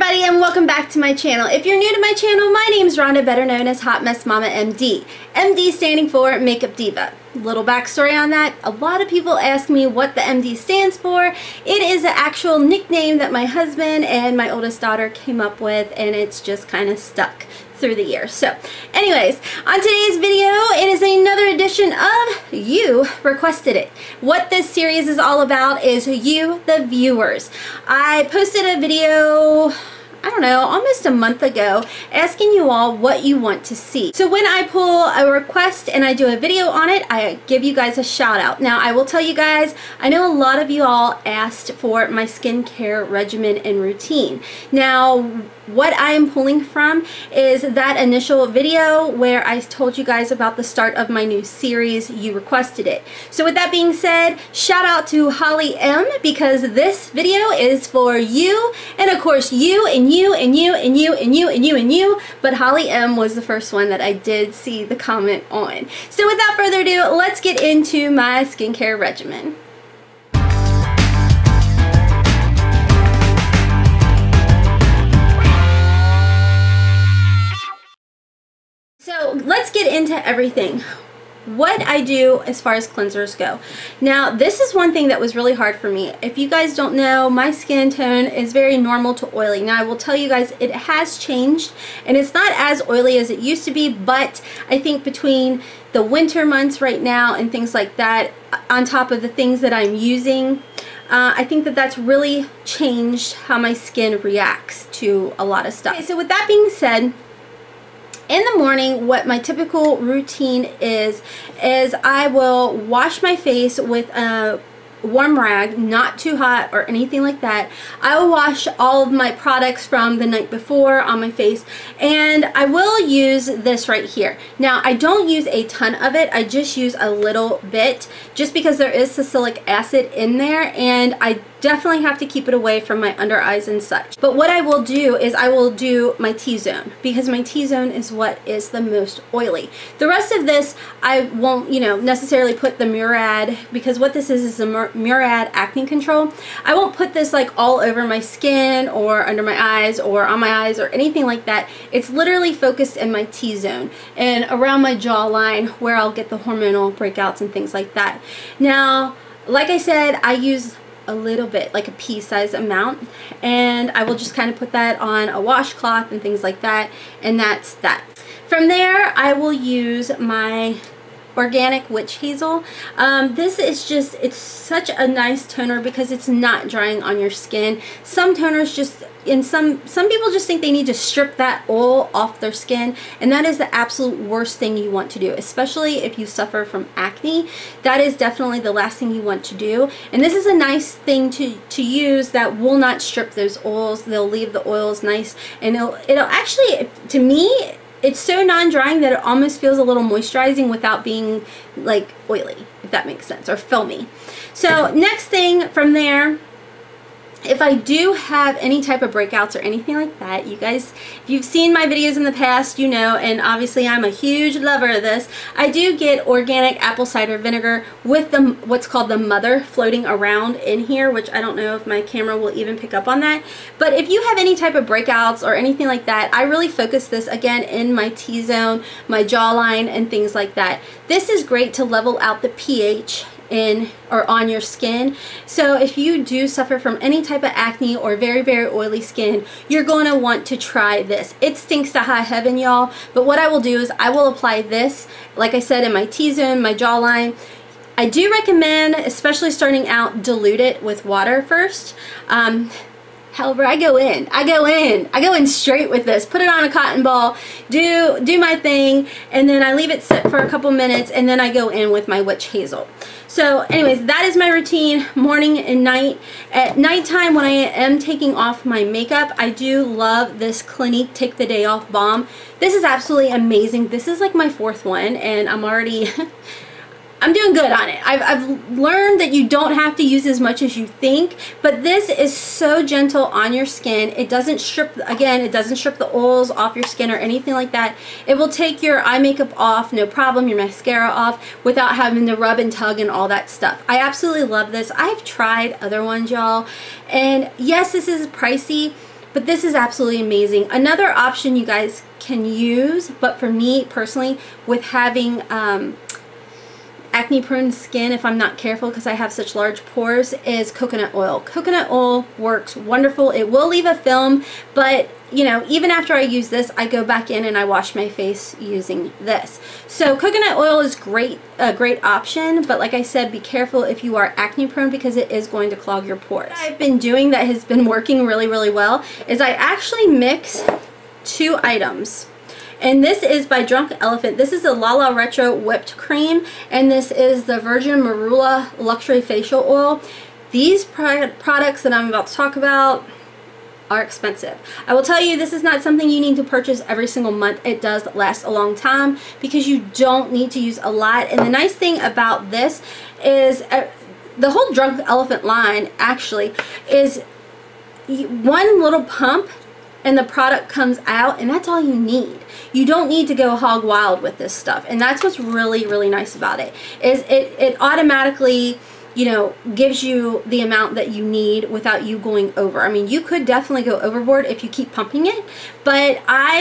everybody, and welcome back to my channel. If you're new to my channel, my name is Rhonda, better known as Hot Mess Mama MD. MD standing for Makeup Diva. Little backstory on that, a lot of people ask me what the MD stands for. It is an actual nickname that my husband and my oldest daughter came up with, and it's just kind of stuck through the years. So anyways, on today's video, it is another edition of You Requested It. What this series is all about is you, the viewers. I posted a video, I don't know, almost a month ago, asking you all what you want to see. So when I pull a request and I do a video on it, I give you guys a shout out. Now I will tell you guys, I know a lot of you all asked for my skincare regimen and routine. Now what I am pulling from is that initial video where I told you guys about the start of my new series, You Requested It. So with that being said, shout out to Holly M, because this video is for you, and of course you and you and you and you and you and you and you, but Holly M was the first one that I did see the comment on. So without further ado, let's get into my skincare regimen. So let's get into everything. What I do as far as cleansers go. Now this is one thing that was really hard for me. If you guys don't know, my skin tone is very normal to oily. Now I will tell you guys it has changed and it's not as oily as it used to be, but I think between the winter months right now and things like that, on top of the things that I'm using, I think that that's really changed how my skin reacts to a lot of stuff. Okay, so with that being said, in the morning, what my typical routine is I will wash my face with a warm rag, not too hot or anything like that. I will wash all of my products from the night before on my face, and I will use this right here. Now I don't use a ton of it, I just use a little bit just because there is salicylic acid in there, and I definitely have to keep it away from my under eyes and such. But what I will do is I will do my T-zone, because my T-zone is what is the most oily. The rest of this I won't, you know, necessarily put the Murad, because what this is the Murad acne control. I won't put this like all over my skin or under my eyes or on my eyes or anything like that. It's literally focused in my T-zone and around my jawline where I'll get the hormonal breakouts and things like that. Now, like I said, I use a little bit, like a pea-sized amount, and I will just kind of put that on a washcloth and things like that, and that's that. From there, I will use my organic witch hazel. This is just, it's such a nice toner because it's not drying on your skin. Some toners just, and some people just think they need to strip that oil off their skin, and that is the absolute worst thing you want to do, especially if you suffer from acne. That is definitely the last thing you want to do, and this is a nice thing to use that will not strip those oils. They'll leave the oils nice, and it'll actually, to me, it's so non-drying that it almost feels a little moisturizing without being like oily, if that makes sense, or filmy. So next thing from there, if I do have any type of breakouts or anything like that, you guys, if you've seen my videos in the past, you know, and obviously I'm a huge lover of this, I do get organic apple cider vinegar with the what's called the mother floating around in here, which I don't know if my camera will even pick up on that. But if you have any type of breakouts or anything like that, I really focus this again in my T-zone, my jawline, and things like that. This is great to level out the pH in or on your skin. So if you do suffer from any type of acne or very oily skin, you're going to want to try this. It stinks to high heaven, y'all, but what I will do is I will apply this, like I said, in my T-zone, my jawline. I do recommend, especially starting out, dilute it with water first. However, I go in straight with this. Put it on a cotton ball, do my thing, and then I leave it sit for a couple minutes, and then I go in with my witch hazel. So anyways, that is my routine, morning and night. At nighttime, when I am taking off my makeup, I do love this Clinique Take the Day Off Balm. This is absolutely amazing. This is like my 4th one, and I'm already I'm doing good on it. I've learned that you don't have to use as much as you think, but this is so gentle on your skin. It doesn't strip, again, it doesn't strip the oils off your skin or anything like that. It will take your eye makeup off, no problem, your mascara off, without having to rub and tug and all that stuff. I absolutely love this. I've tried other ones, y'all, and yes, this is pricey, But this is absolutely amazing. Another option you guys can use, but for me personally, with having acne prone skin, if I'm not careful because I have such large pores, is coconut oil. Coconut oil works wonderful. It will leave a film, but you know, even after I use this, I go back in and I wash my face using this. So coconut oil is great, a great option, but like I said, be careful if you are acne prone because it is going to clog your pores. What I've been doing that has been working really, really well is I actually mix 2 items. And this is by Drunk Elephant. This is the Lala Retro Whipped Cream, and this is the Virgin Marula Luxury Facial Oil. These products that I'm about to talk about are expensive. I will tell you, this is not something you need to purchase every single month. It does last a long time because you don't need to use a lot. And the nice thing about this is the whole Drunk Elephant line actually is one little pump and the product comes out, and that's all you need. You don't need to go hog wild with this stuff, and that's what's really, really nice about it, is it automatically, you know, gives you the amount that you need without you going over. I mean, you could definitely go overboard if you keep pumping it, but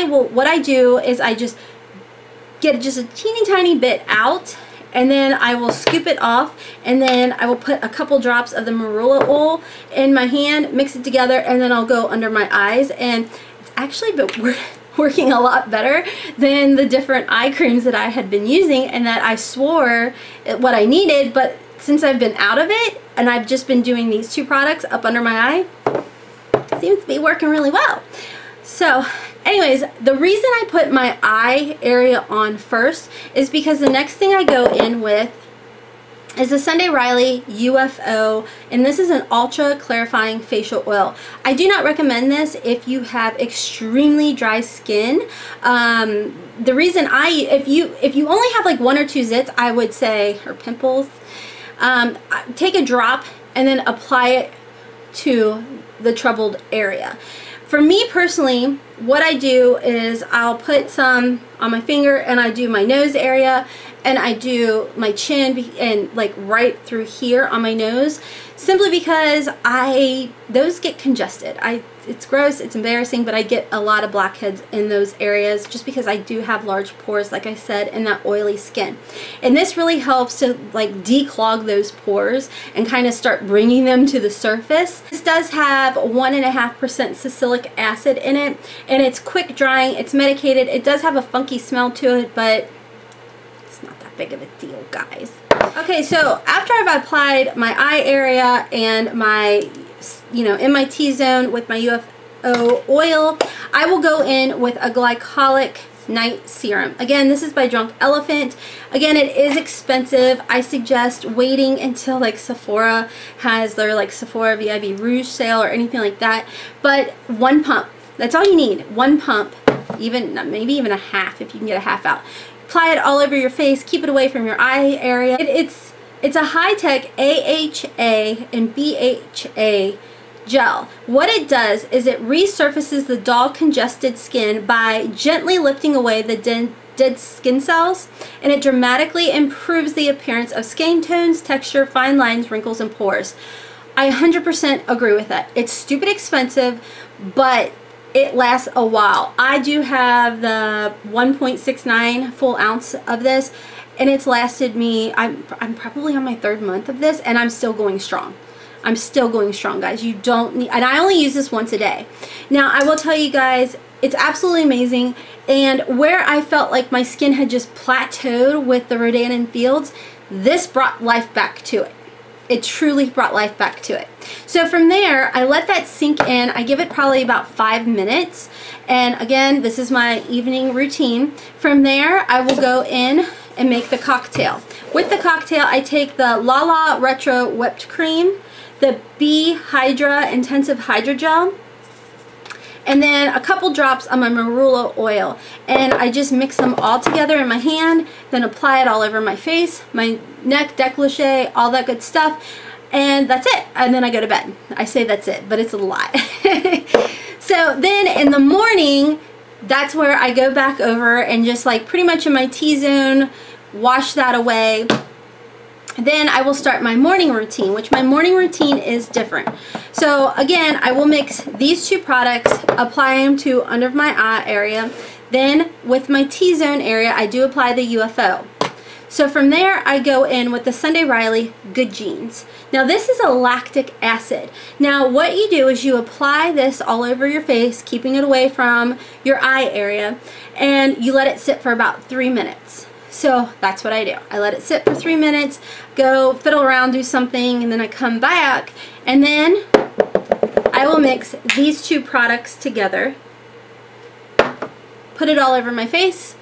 what I do is I just get just a teeny tiny bit out, and then I will scoop it off, and then I will put a couple drops of the Marula oil in my hand, mix it together, and then I'll go under my eyes, and it's actually been working a lot better than the different eye creams that I had been using and that I swore what I needed, but since I've been out of it and I've just been doing these 2 products up under my eye, it seems to be working really well. So anyways, the reason I put my eye area on first is because the next thing I go in with is the Sunday Riley Ufo, and this is an ultra clarifying facial oil. I do not recommend this if you have extremely dry skin. The reason if you only have like 1 or 2 zits, I would say, or pimples, take a drop and then apply it to the troubled area. For me personally, what I do is I'll put some on my finger, and I do my nose area, and I do my chin, and like right through here on my nose, simply because those get congested. It's gross, it's embarrassing, but I get a lot of blackheads in those areas just because I do have large pores, like I said, and that oily skin. And this really helps to like declog those pores and kind of start bringing them to the surface. This does have 1.5% salicylic acid in it, and it's quick drying, it's medicated. It does have a funky smell to it, but it's not that big of a deal, guys. Okay, so after I've applied my eye area and my, you know, in my T-zone with my UFO oil, I will go in with a Glycolic night serum. Again, this is by Drunk Elephant. Again, it is expensive. I suggest waiting until like Sephora has their like Sephora VIB Rouge sale or anything like that. But 1 pump, that's all you need. 1 pump, even maybe even a half if you can get a half out. Apply it all over your face. Keep it away from your eye area. It's a high-tech AHA and BHA gel. What it does is it resurfaces the dull, congested skin by gently lifting away the dead skin cells, and it dramatically improves the appearance of skin tones, texture, fine lines, wrinkles, and pores. I 100% agree with that. It's stupid expensive, but it lasts a while. I do have the 1.69 full ounce of this, and it's lasted me, I'm probably on my 3rd month of this, and I'm still going strong. I'm still going strong, guys. You don't need, and I only use this once a day. Now, I will tell you guys, it's absolutely amazing, and where I felt like my skin had just plateaued with the Rodan and Fields, this brought life back to it. It truly brought life back to it. So from there, I let that sink in. I give it probably about 5 minutes. And again, this is my evening routine. From there, I will go in and make the cocktail. With the cocktail, I take the Lala Retro Whipped Cream, the B Hydra Intensive Hydrogel, and then a couple drops of my Marula oil, and I just mix them all together in my hand, then apply it all over my face, my neck, décolleté, all that good stuff, and that's it. And then I go to bed. I say that's it, but it's a lot. So then in the morning, that's where I go back over and just like pretty much in my T-zone, wash that away. then I will start my morning routine, which my morning routine is different. So again, I will mix these two products, apply them to under my eye area. Then with my T-zone area, I do apply the UFO. So from there, I go in with the Sunday Riley Good Genes. Now this is a lactic acid. Now what you do is you apply this all over your face, keeping it away from your eye area, and you let it sit for about 3 minutes. So that's what I do. I let it sit for 3 minutes, go fiddle around, do something, and then I come back, and then I will mix these two products together, put it all over my face,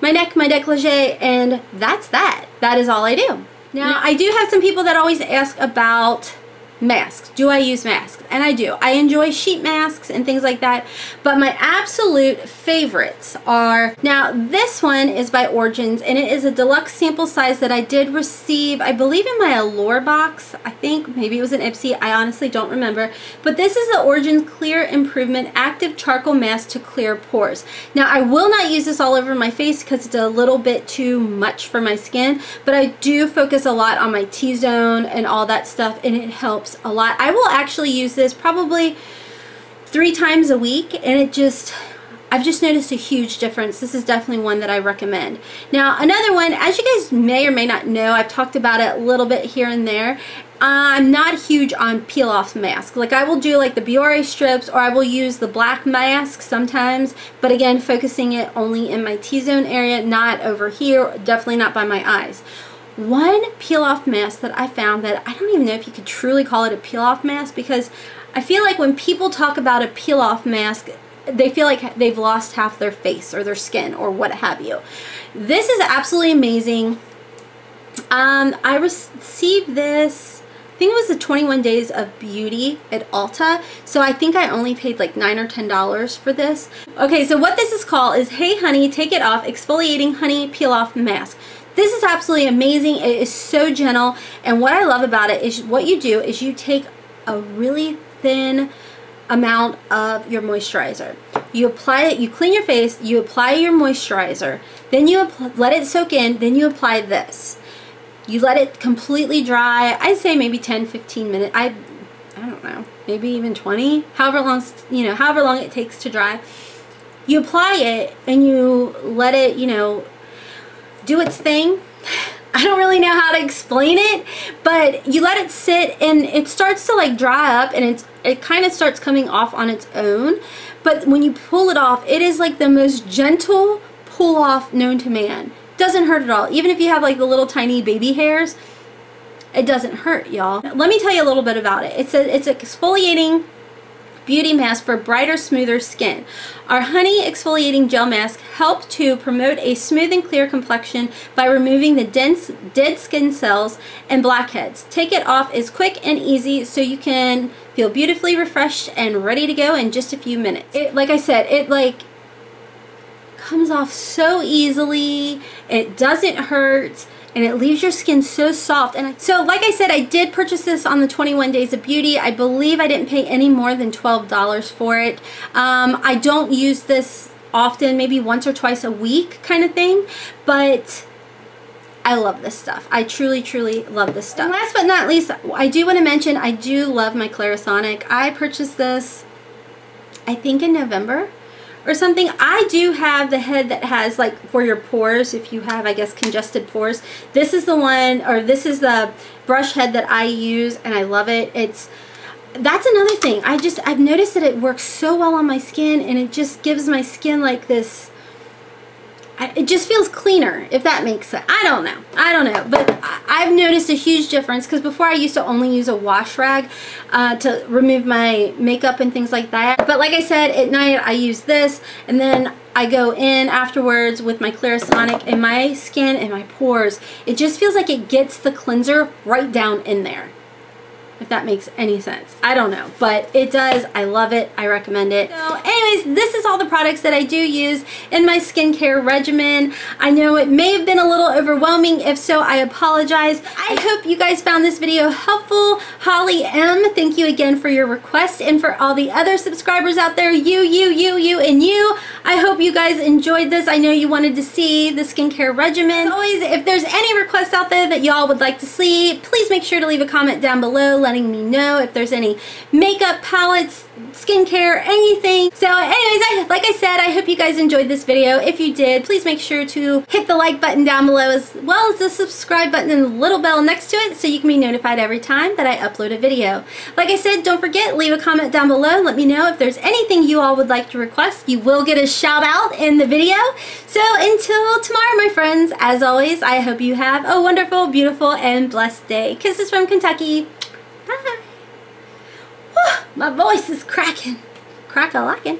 my neck, my décolleté, and that's that. That is all I do. Now, I do have some people that always ask about masks. Do I use masks? And I do. I enjoy sheet masks and things like that, but my absolute favorites are, now this one is by Origins, and it is a deluxe sample size that I did receive, I believe in my Allure box. I think maybe it was an IPSY. I honestly don't remember, but this is the Origins Clear Improvement Active Charcoal Mask to Clear Pores. Now I will not use this all over my face because it's a little bit too much for my skin, but I do focus a lot on my T-zone and all that stuff, and it helps a lot. I will actually use this probably 3 times a week, and I've just noticed a huge difference. This is definitely one that I recommend. Now another one, as you guys may or may not know, I've talked about it a little bit here and there. I'm not huge on peel off masks. Like I will do like the Biore strips, or I will use the black mask sometimes, but again focusing it only in my T-zone area, not over here, definitely not by my eyes. One peel off mask that I found that I don't even know if you could truly call it a peel off mask, because I feel like when people talk about a peel off mask, they feel like they've lost half their face or their skin or what have you. This is absolutely amazing. I received this, I think it was the 21 Days of Beauty at Ulta, so I think I only paid like $9 or $10 for this. Okay, so what this is called is Hey Honey Take It Off Exfoliating Honey Peel Off Mask. This is absolutely amazing. It is so gentle, and what I love about it is what you do is you take a really thin amount of your moisturizer. You apply it, you clean your face, you apply your moisturizer, then you let it soak in, then you apply this. You let it completely dry. I'd say maybe 10-15 minutes. I don't know, maybe even 20, however long, however long it takes to dry. You apply it and you let it, do its thing. I don't really know how to explain it, but you let it sit and it starts to like dry up, and it kind of starts coming off on its own. But when you pull it off, it is like the most gentle pull off known to man. Doesn't hurt at all. Even if you have like the little tiny baby hairs, it doesn't hurt, y'all. Let me tell you a little bit about it. It's an exfoliating beauty mask for brighter, smoother skin. Our Honey Exfoliating Gel Mask help to promote a smooth and clear complexion by removing the dense, dead skin cells and blackheads. Take it off is quick and easy, so you can feel beautifully refreshed and ready to go in just a few minutes. Like I said, it like comes off so easily, it doesn't hurt, and it leaves your skin so soft. And so like I said, I did purchase this on the 21 Days of Beauty. I believe I didn't pay any more than $12 for it. I don't use this often, maybe once or twice a week kind of thing, but I love this stuff. I truly, truly love this stuff. And last but not least, I do want to mention, I do love my Clarisonic. I purchased this, I think in November or something. I do have the head that has like for your pores, if you have, I guess, congested pores. This is the one, or this is the brush head that I use, and I love it. That's another thing. I've noticed that it works so well on my skin, and it just gives my skin like this, it just feels cleaner, if that makes sense. I don't know, but I've noticed a huge difference, because before I used to only use a wash rag to remove my makeup and things like that. But like I said, at night I use this, and then I go in afterwards with my Clarisonic, and my skin and my pores, it just feels like it gets the cleanser right down in there, if that makes any sense. I don't know, but it does. I love it. I recommend it. So anyways, this is all the products that I do use in my skincare regimen. I know it may have been a little overwhelming. If so, I apologize. I hope you guys found this video helpful. Holly M, thank you again for your request, and for all the other subscribers out there, you, and you, I hope you you guys enjoyed this. I know you wanted to see the skincare regimen. As always, if there's any requests out there that y'all would like to see, please make sure to leave a comment down below letting me know if there's any makeup palettes, skincare, anything. So anyways, like I said, I hope you guys enjoyed this video. If you did, please make sure to hit the like button down below as well as the subscribe button and the little bell next to it so you can be notified every time that I upload a video. Like I said, don't forget, leave a comment down below and let me know if there's anything you all would like to request. You will get a shout out in the video. So until tomorrow, my friends, as always, I hope you have a wonderful, beautiful, and blessed day. Kisses from Kentucky. Bye. Whew, my voice is cracking. Crack-a-lackin'.